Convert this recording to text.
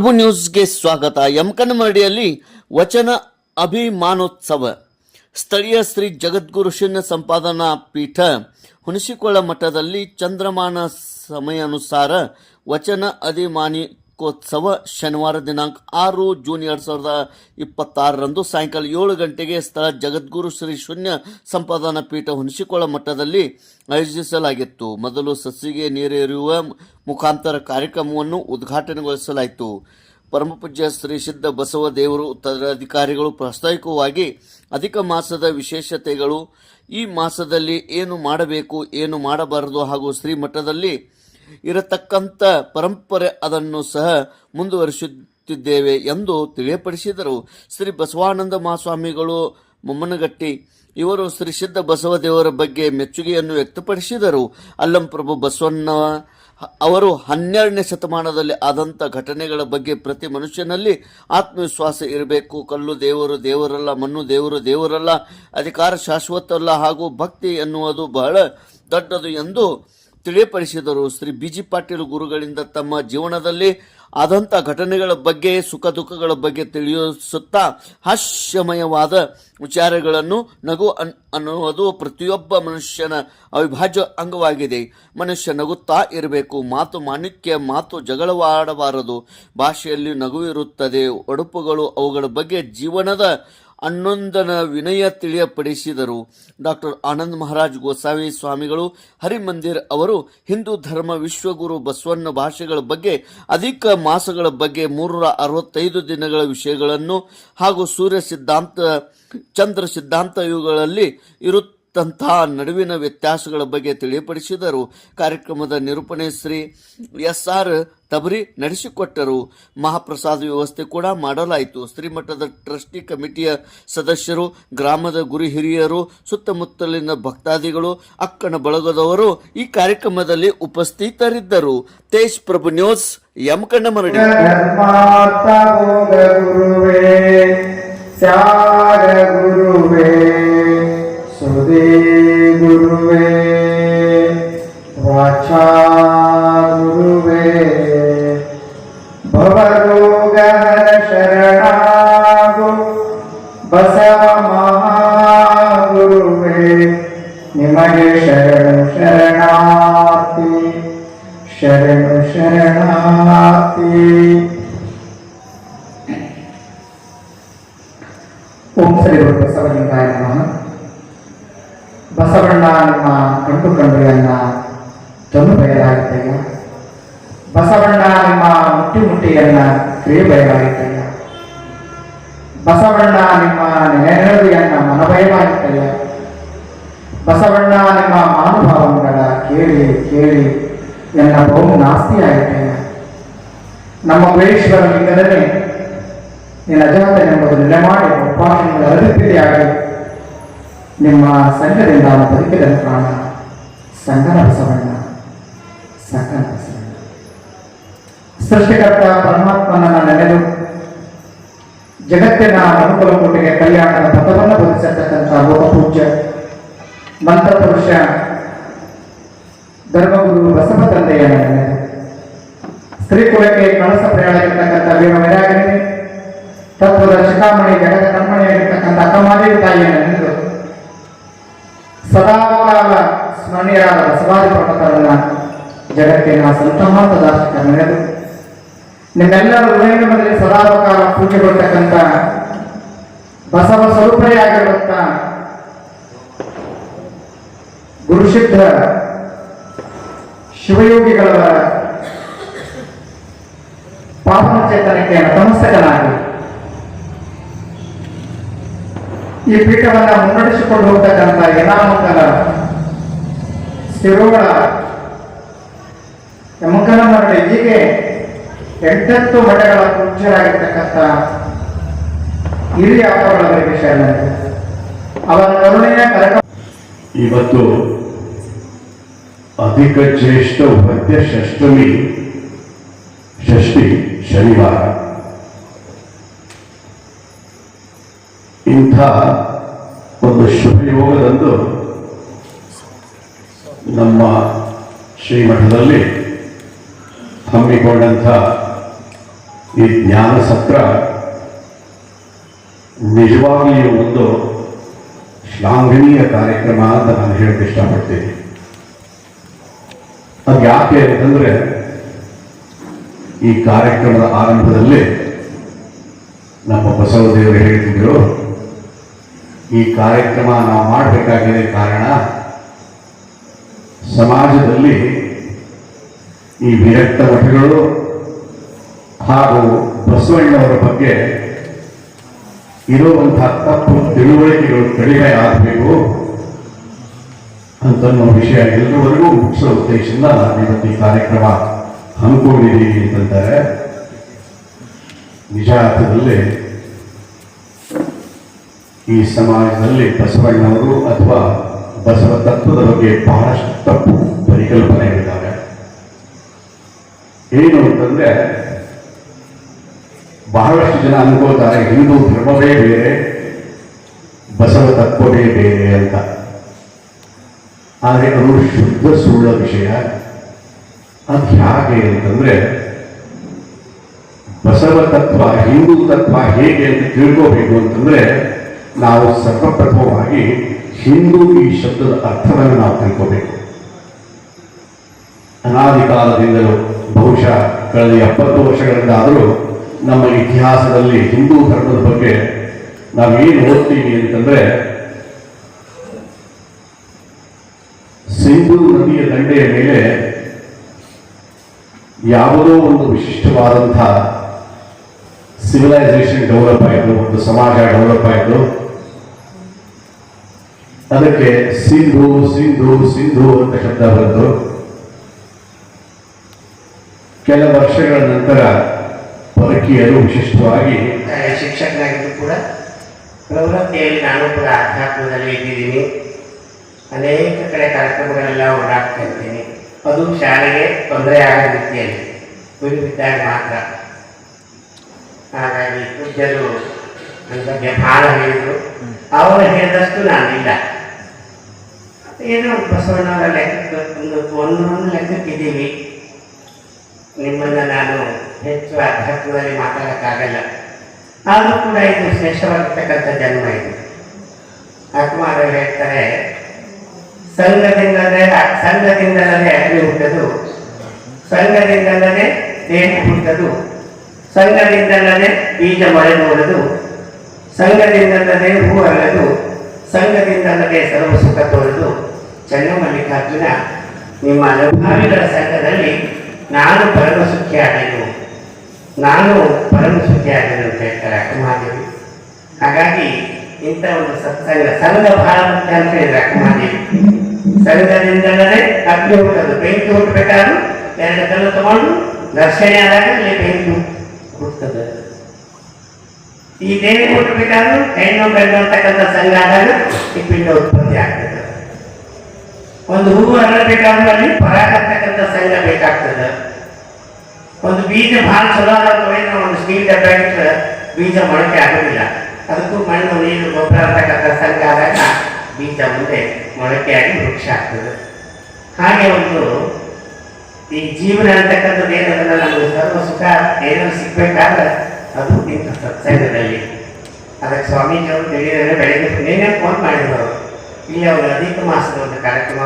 ಪ್ರಭು ನ್ಯೂಸ್ಗೆ ಸ್ವಾಗತ. ಯಮಕನಮರಡಿಯಲ್ಲಿ ವಚನ ಅಭಿಮಾನೋತ್ಸವ. ಸ್ಥಳೀಯ ಶ್ರೀ ಜಗದ್ಗುರು ಶೂನ್ಯ ಸಂಪಾದನಾ ಪೀಠ ಹುಣಸಿಕೊಳ್ಳ ಮಠದಲ್ಲಿ ಚಂದ್ರಮಾನ ಸಮಯಾನುಸಾರ ವಚನ ಅಭಿಮಾನಿಕೋತ್ಸವ ಶನಿವಾರ ದಿನಾಂಕ 6 ಜೂನ್ 2026 ಸಾಯಂಕಾಲ 7 ಗಂಟೆಗೆ ಸ್ಥಳ ಜಗದ್ಗುರು ಶ್ರೀ ಶೂನ್ಯ ಸಂಪಾದನಾ ಪೀಠ ಹುಣಸಿಕೊಳ್ಳ ಮಠದಲ್ಲಿ ಆಯೋಜಿಸಲಾಗಿತ್ತು. ಮೊದಲು ಸಸಿಗೆ ನೀರೆರೆಯುವ ಮುಖಾಂತರ ಕಾರ್ಯಕ್ರಮವನ್ನು ಉದ್ಘಾಟನೆಗೊಳಿಸಲಾಯಿತು. ಪರಮಪೂಜ್ಯ ಶ್ರೀ ಸಿದ್ಧ ಬಸವ ದೇವರು ಉತ್ತರಾಧಿಕಾರಿಗಳು ಪ್ರಾಸ್ತಾವಿಕವಾಗಿ ಅಧಿಕ ಮಾಸದ ವಿಶೇಷತೆಗಳು, ಈ ಮಾಸದಲ್ಲಿ ಏನು ಮಾಡಬೇಕು ಏನು ಮಾಡಬಾರದು ಹಾಗೂ ಶ್ರೀಮಠದಲ್ಲಿ ಇರತಕ್ಕಂಥ ಪರಂಪರೆ ಅದನ್ನು ಸಹ ಮುಂದುವರಿಸುತ್ತಿದ್ದೇವೆ ಎಂದು ತಿಳಿಯಪಡಿಸಿದರು. ಶ್ರೀ ಬಸವಾನಂದ ಮಹಾಸ್ವಾಮಿಗಳು ಮೊಮ್ಮನಗಟ್ಟಿ ಇವರು ಶ್ರೀ ಸಿದ್ಧ ಬಸವ ದೇವರ ಬಗ್ಗೆ ಮೆಚ್ಚುಗೆಯನ್ನು ವ್ಯಕ್ತಪಡಿಸಿದರು. ಅಲ್ಲಂಪ್ರಭು ಬಸವಣ್ಣ ಅವರು 12ನೇ ಶತಮಾನದಲ್ಲಿ ಆದಂಥ ಘಟನೆಗಳ ಬಗ್ಗೆ ಪ್ರತಿ ಮನುಷ್ಯನಲ್ಲಿ ಆತ್ಮವಿಶ್ವಾಸ ಇರಬೇಕು. ಕಲ್ಲು ದೇವರು ದೇವರಲ್ಲ, ಮಣ್ಣು ದೇವರು ದೇವರಲ್ಲ, ಅಧಿಕಾರ ಶಾಶ್ವತವಲ್ಲ ಹಾಗೂ ಭಕ್ತಿ ಎನ್ನುವುದು ಬಹಳ ದೊಡ್ಡದು ಎಂದು ತಿಳಿಯಪಡಿಸಿದರು. ಶ್ರೀ ಬಿ.ಜಿ. ಪಾಟೀಲ್ ಗುರುಗಳಿಂದ ತಮ್ಮ ಜೀವನದಲ್ಲಿ ಆದಂಥ ಘಟನೆಗಳ ಬಗ್ಗೆ, ಸುಖ ದುಃಖಗಳ ಬಗ್ಗೆ ತಿಳಿಸುತ್ತಾ ಹಾಸ್ಯಮಯವಾದ ವಿಚಾರಗಳನ್ನು ನಗು ಅನ್ನುವುದು ಪ್ರತಿಯೊಬ್ಬ ಮನುಷ್ಯನ ಅವಿಭಾಜ್ಯ ಅಂಗವಾಗಿದೆ. ಮನುಷ್ಯ ನಗುತ್ತಾ ಇರಬೇಕು. ಮಾತು ಮಾಣಿಕ್ಯ, ಮಾತು ಜಗಳವಾಡಬಾರದು. ಭಾಷೆಯಲ್ಲಿ ನಗುವಿರುತ್ತದೆ. ಒಡಪುಗಳು ಅವುಗಳ ಬಗ್ಗೆ ಜೀವನದ ಅನ್ನೊಂದನ ವಿನಯ ತಿಳಿಯಪಡಿಸಿದರು. ಡಾಕ್ಟರ್ ಆನಂದ್ ಮಹಾರಾಜ್ ಗೋಸಾವಿ ಸ್ವಾಮಿಗಳು ಹರಿಮಂದಿರ್ ಅವರು ಹಿಂದೂ ಧರ್ಮ, ವಿಶ್ವಗುರು ಬಸವಣ್ಣ ಭಾಷೆಗಳ ಬಗ್ಗೆ, ಅಧಿಕ ಮಾಸಗಳ ಬಗ್ಗೆ, 365 ದಿನಗಳ ವಿಷಯಗಳನ್ನು ಹಾಗೂ ಸೂರ್ಯ ಸಿದ್ಧಾಂತ, ಚಂದ್ರ ಸಿದ್ಧಾಂತ ಇವುಗಳಲ್ಲಿ ಇರುತ್ತಂತಹ ನಡುವಿನ ವ್ಯತ್ಯಾಸಗಳ ಬಗ್ಗೆ ತಿಳಿಯಪಡಿಸಿದರು. ಕಾರ್ಯಕ್ರಮದ ನಿರೂಪಣೆ ಶ್ರೀ ಎಸ್.ಆರ್. ತಬರಿ ನಡೆಸಿಕೊಟ್ಟರು. ಮಹಾಪ್ರಸಾದ ವ್ಯವಸ್ಥೆ ಕೂಡ ಮಾಡಲಾಯಿತು. ಶ್ರೀಮಠದ ಟ್ರಸ್ಟಿ ಕಮಿಟಿಯ ಸದಸ್ಯರು, ಗ್ರಾಮದ ಗುರು ಹಿರಿಯರು, ಸುತ್ತಮುತ್ತಲಿನ ಭಕ್ತಾದಿಗಳು, ಅಕ್ಕನ ಬಳಗದವರು ಈ ಕಾರ್ಯಕ್ರಮದಲ್ಲಿ ಉಪಸ್ಥಿತರಿದ್ದರು. ತೇಜ್ ಪ್ರಭು ನ್ಯೂಸ್, ಯಮಕನಮರಡಿ. ಭವರೋಗಹರ ಶರಣಾಗು ಬಸವ ಮಹಾಗುರುವೇ, ನಿಮಗೆ ಶರಣು ಶರಣಾರ್ಥಿ, ಶರಣು ಶರಣಾರ್ಥಿ. ಓಂ ಶ್ರೀ ಗುರು ಬಸವಲಿಂಗಾಯ ನಮಃ. ಬಸವಣ್ಣ ನಿಮ್ಮ ಕಂಡು ಕಂಡುಗಳನ್ನ ತಂದು ಬಯಲಾಗುತ್ತೇಯ. ಬಸವಣ್ಣ ನಿಮ್ಮ ಮುಟ್ಟಿಯನ್ನ ಕ್ರಿಯೆ ಬಯಲಾಗುತ್ತೇಯ. ಬಸವಣ್ಣ ನಿಮ್ಮ ನೆನೆನುಡಿಯನ್ನ ಮನಭಯವಾಗುತ್ತೇಯ. ಬಸವಣ್ಣ ನಿಮ್ಮ ಮಹಾನುಭಾವಗಳ ಕೇಳಿ ಕೇಳಿ ಎನ್ನ ಬಹು ನಾಸ್ತಿಯಾಗುತ್ತೇಯ. ನಮ್ಮ ಗುಹೇಶ್ವರ ಲಿಂಗದಲ್ಲಿ ನಿನ್ನ ಅಜಾತನೆಂಬುದು ನೆಲೆ ಮಾಡಿ ಉಪಾಸನೆಗಳ ಅಭಿವೃದ್ಧಿಯಾಗಿ ನಿಮ್ಮ ಸಂಘದಿಂದ ಬದುಕಿದ ಪ್ರಾಣ ಸಂಗನ ಬಸವಣ್ಣ, ಸಂಗನ ಬಸವಣ್ಣ. ಸೃಷ್ಟಿಕರ್ತ ಪರಮಾತ್ಮನನ್ನ ನೆನೆದು ಜಗತ್ತಿನ ಮನುಕುಲ ಕೋಟಿಗೆ ಕಲ್ಯಾಣದ ಪಥವನ್ನು ಬೋಧಿಸತಕ್ಕಂಥ ಲೋಕಪೂಜ್ಯ ಮಂತ್ರಪುರುಷ ಧರ್ಮಗುರು ಬಸವ ತಂದೆಯನ್ನು ನೆನೆದು ಸ್ತ್ರೀಕುಲಕ್ಕೆ ಕಳಸ ಪ್ರಯಾಣವಾಗಿರ್ತಕ್ಕಂಥ ವೀರ ವೈರಾಗಿರಿ ತತ್ವದ ಶಿಖಾಮಣಿ, ಜಗದ ಕಣ್ಮಣಿಯಾಗಿರ್ತಕ್ಕಂಥ ಅಕ್ಕಮಾದೇವಿ ತಾಯಿಯನ್ನು ನೆನೆದು ಸದಾಕಾಲ ಸ್ಮರಣೀಯರಾದ ಬಸವಾದಿ ಪ್ರಮುಖರನ್ನ ಜಗತ್ತಿನ ಸಂತಮಾತ ದಾರ್ಶನಿಕ ನೆನೆದು ನಿಮ್ಮೆಲ್ಲರ ಹೃದಯದಲ್ಲಿ ಸದಾಕಾಲ ಪೂಜೆಗೊಳ್ತಕ್ಕಂಥ ಬಸವ ಸ್ವರೂಪರೆಯಾಗಿರುವಂಥ ಗುರುಸಿದ್ಧ ಶಿವಯೋಗಿಗಳವರ ಪಾವನ ಚೇತನಕ್ಕೆ ನತಮಸ್ತಕನಾಗಿ ಈ ಪೀಠವನ್ನು ಮುನ್ನಡೆಸಿಕೊಂಡು ಹೋಗ್ತಕ್ಕಂಥ ಯನಾಮಕ್ಕಲ ಸ್ಥಿರೋಗಳ ಯಮಕನಮರಡಿ ಹೀಗೆ 8 ಮಠಗಳ ಪೂಜ್ಯರಾಗಿರ್ತಕ್ಕಂಥ ಹಿರಿಯ ಅಪ್ಪಗಳಿಗೆ ಶರಣರು ಅವರ ಕರುಣೆಯ ಕರಕ. ಇವತ್ತು ಅಧಿಕ ಜ್ಯೇಷ್ಠ ವದ್ಯ ಷಷ್ಠಿ ಶನಿವಾರ. ಇಂಥ ಒಂದು ಶುಭಯೋಗದಂದು ನಮ್ಮ ಶ್ರೀಮಠದಲ್ಲಿ ಹಮ್ಮಿಕೊಂಡಂಥ ಈ ಜ್ಞಾನ ಸತ್ರ ನಿಜವಾಗ್ಲಿಯೂ ಒಂದು ಶ್ಲಾಘನೀಯ ಕಾರ್ಯಕ್ರಮ ಅಂತ ನಾನು ಹೇಳಕ್ಕೆ ಇಷ್ಟಪಡ್ತೀನಿ. ಅದು ಯಾಕೆ ಅಂತಂದ್ರೆ ಈ ಕಾರ್ಯಕ್ರಮದ ಆರಂಭದಲ್ಲಿ ನಮ್ಮ ಬಸವದೇವರು ಹೇಳ್ತಿದ್ರು, ಈ ಕಾರ್ಯಕ್ರಮ ನಾವು ಮಾಡಬೇಕಾಗಿದೆ ಕಾರಣ ಸಮಾಜದಲ್ಲಿ ಈ ವಿರಕ್ತ ಮಠಗಳು ಹಾಗೂ ಬಸವಣ್ಣವರ ಬಗ್ಗೆ ಇರುವಂತಹ ತಪ್ಪು ತಿಳುವಳಿಕೆಗಳು ಕಡಿಮೆ ಆಗಬೇಕು ಅಂತನ್ನೋ ವಿಷಯ ಎಲ್ಲರವರೆಗೂ ಮುಗಿಸೋ ಉದ್ದೇಶದಿಂದ ಇವತ್ತು ಈ ಕಾರ್ಯಕ್ರಮ ಹಮ್ಮಿಕೊಂಡಿದ್ದೀವಿ ಅಂತಂತಾರೆ. ನಿಜ ಅರ್ಥದಲ್ಲಿ ಈ ಸಮಾಜದಲ್ಲಿ ಬಸವಣ್ಣವರು ಅಥವಾ ಬಸವ ತತ್ವದ ಬಗ್ಗೆ ಬಹಳಷ್ಟು ತಪ್ಪು ಪರಿಕಲ್ಪನೆಗಳಿದ್ದಾವೆ. ಏನು ಅಂತಂದ್ರೆ ಬಹಳಷ್ಟು ಜನ ಅನ್ಕೋತಾರೆ ಹಿಂದೂ ಧರ್ಮವೇ ಬೇರೆ, ಬಸವ ತತ್ವವೇ ಬೇರೆ ಅಂತ. ಆದರೆ ಅದು ಶುದ್ಧ ಸುಳ್ಳ ವಿಷಯ. ಅದು ಹೇಗೆ ಅಂತಂದ್ರೆ ಬಸವ ತತ್ವ ಹಿಂದೂ ತತ್ವ ಹೇಗೆ ಅಂತ ತಿಳ್ಕೋಬೇಕು ಅಂತಂದ್ರೆ ನಾವು ಸರ್ವಪ್ರಥಮವಾಗಿ ಹಿಂದೂ ಈ ಶಬ್ದದ ಅರ್ಥವನ್ನು ನಾವು ತಿಳ್ಕೋಬೇಕು. ಅನಾದಿ ಕಾಲದಿಂದಲೂ ಬಹುಶಃ ಕಳೆದ 70 ವರ್ಷಗಳಿಂದಾದರೂ ನಮ್ಮ ಇತಿಹಾಸದಲ್ಲಿ ಹಿಂದೂ ಧರ್ಮದ ಬಗ್ಗೆ ನಾವೇನು ಓದ್ತೀವಿ ಅಂತಂದ್ರೆ ಸಿಂಧೂ ನದಿಯ ದಂಡೆಯ ಮೇಲೆ ಯಾವುದೋ ಒಂದು ವಿಶಿಷ್ಟವಾದಂತಹ ಸಿವಿಲೈಸೇಷನ್ ಡೆವಲಪ್ ಆಯಿತು, ಒಂದು ಸಮಾಜ ಡೆವಲಪ್ ಆಯಿತು. ಅದಕ್ಕೆ ಸಿಂಧು ಸಿಂಧು ಸಿಂಧು ಅಂತ ಶಬ್ದ ಬಂತು. ಕೆಲ ವರ್ಷಗಳ ನಂತರ ಪರಕೀಯರು ವಿಶಿಷ್ಟವಾಗಿ ಶಿಕ್ಷಕನಾಗಿದ್ದು ಕೂಡ ಪ್ರವೃತ್ತಿಯಲ್ಲಿ ನಾನು ಕೂಡ ಅಧ್ಯಾತ್ಮದಲ್ಲಿ ಇದ್ದಿದ್ದೀನಿ. ಅನೇಕ ಕಡೆ ಕಾರ್ಯಕ್ರಮಗಳೆಲ್ಲ ಓಡಾಡ್ತಾ ಇದ್ದೀನಿ. ಅದು ಶಾಲೆಗೆ ತೊಂದರೆ ಆಗೋ ರೀತಿಯಲ್ಲಿ ಬಿಡುವಿದ್ದಾಗ ಮಾತ್ರ. ಹಾಗಾಗಿ ಪೂಜ್ಯರು ನನ್ನ ಬಗ್ಗೆ ಭಾಳ ಹೇಳಿದರು. ಅವರು ಹೇಳಿದಷ್ಟು ನಾನಿಲ್ಲ. ಏನೋ ಬಸವಣ್ಣವರ ಲೆಕ್ಕಕ್ಕೆ ಒಂದು ಲೆಕ್ಕಕ್ಕಿದ್ದೀವಿ. ನಿಮ್ಮನ್ನು ನಾನು ಹೆಚ್ಚು ಅಧ್ಯಾತ್ಮದಲ್ಲಿ ಮಾತಾಡೋಕ್ಕಾಗಲ್ಲ. ಆದರೂ ಕೂಡ ಇದು ಶ್ರೇಷ್ಠವಾಗಿರ್ತಕ್ಕಂಥ ಜನ್ಮ ಇದು. ಆತ್ಮಾರು ಹೇಳ್ತಾರೆ, ಸಂಘದಿಂದಲೇ ಅಗ್ನಿ ಹುಟ್ಟದು, ಸಂಘದಿಂದಲೇ ದೇಹ ಹುಟ್ಟದು, ಸಂಘದಿಂದಲೇ ಬೀಜ ಮೊಳೆನೂರದು, ಸಂಘದಿಂದಲೇ ಹೂ ಅರಳದು, ಸಂಘದಿಂದಲೇ ಸರ್ವ ಸುಖ ತೋರದು. ಚನ್ನಮಲ್ಲಿಕಾರ್ಜುನ, ನಿಮ್ಮ ಅನುಭಾವಿಗಳ ಸಂಘದಲ್ಲಿ ನಾನು ಪರಮ ಸುಖಿಯಾದೆನು, ನಾನು ಪರಮ ಸುಖಿಯಾದೆನು ಅಂತ ಹೇಳ್ತಾರೆ ಅಕ್ಕಮಹಾದೇವಿ. ಹಾಗಾಗಿ ಇಂಥ ಒಂದು ಸತ್ಸಂಗ, ಸಂಘ ಬಹಳ ಮುಖ್ಯ ಅಂತ ಹೇಳಿದ್ರೆ ಅಕ್ಕಮಹಾದೇವಿ. ಸಂಘದಿಂದಲೇ ಅಗ್ನಿ ಹುಟ್ಟದು. ಬೆಂಕಿ ಹುಟ್ಟಬೇಕಾದ್ರೂ 2 ಕಲ್ಲು ತಗೊಂಡು ಘರ್ಷಣೆ ಆದಾಗ ಅಲ್ಲಿ ಬೆಂಕಿ ಹುಟ್ಟುತ್ತದೆ. ಈ ದೇಹ ಹುಟ್ಟಬೇಕಾದ್ರೂ ಹೆಣ್ಣು ಗಂಡು ಅಂತಕ್ಕಂಥ ಸಂಘ ಆದಾಗ ಈ ಪಿಂಡ ಉತ್ಪತ್ತಿ ಆಗ್ತದೆ. ಒಂದು ಹೂವು ಅರಳಬೇಕಾದ್ರೂ ಅಲ್ಲಿ ಪರಾಗ ಅಂತಕ್ಕಂಥ ಸಂಘ ಬೇಕಾಗ್ತದೆ. ಒಂದು ಬೀಜ ಭಾಳ ಚಲೋ ಆದ ಒಂದು ಸ್ಟೀಲ್ ಡಬ್ಬ ಇಟ್ಟರೆ ಬೀಜ ಮೊಳಕೆ ಆಗೋದಿಲ್ಲ. ಅದಕ್ಕೂ ಮಣ್ಣು ನೀರು ಗೊಬ್ಬರ ಅಂತಕ್ಕಂಥ ಸಂಘ ಆದಾಗ ಬೀಜ ಮುಂದೆ ಮೊಳಕೆಯಾಗಿ ವೃಕ್ಷ ಆಗ್ತದೆ. ಹಾಗೆ ಒಂದು ಈ ಜೀವನ ಅಂತಕ್ಕಂಥದ್ದು ಏನದಲ್ಲ, ನಮಗೆ ಸರ್ವ ಸುಖ ಏನಾದ್ರು ಸಿಗ್ಬೇಕಾದ್ರೆ ಅದು ಇಂಥ ಸತ್ಸಂಗದಲ್ಲಿ. ಅದಕ್ಕೆ ಸ್ವಾಮೀಜಿಯವರು ತಿಳಿದರೆ ಬೆಳಗ್ಗೆ ನೇನೆ ಫೋನ್ ಮಾಡಿದ್ರು. ಇಲ್ಲಿ ಅವರು ಅಧಿಕ ಮಾಸದ ಒಂದು ಕಾರ್ಯಕ್ರಮ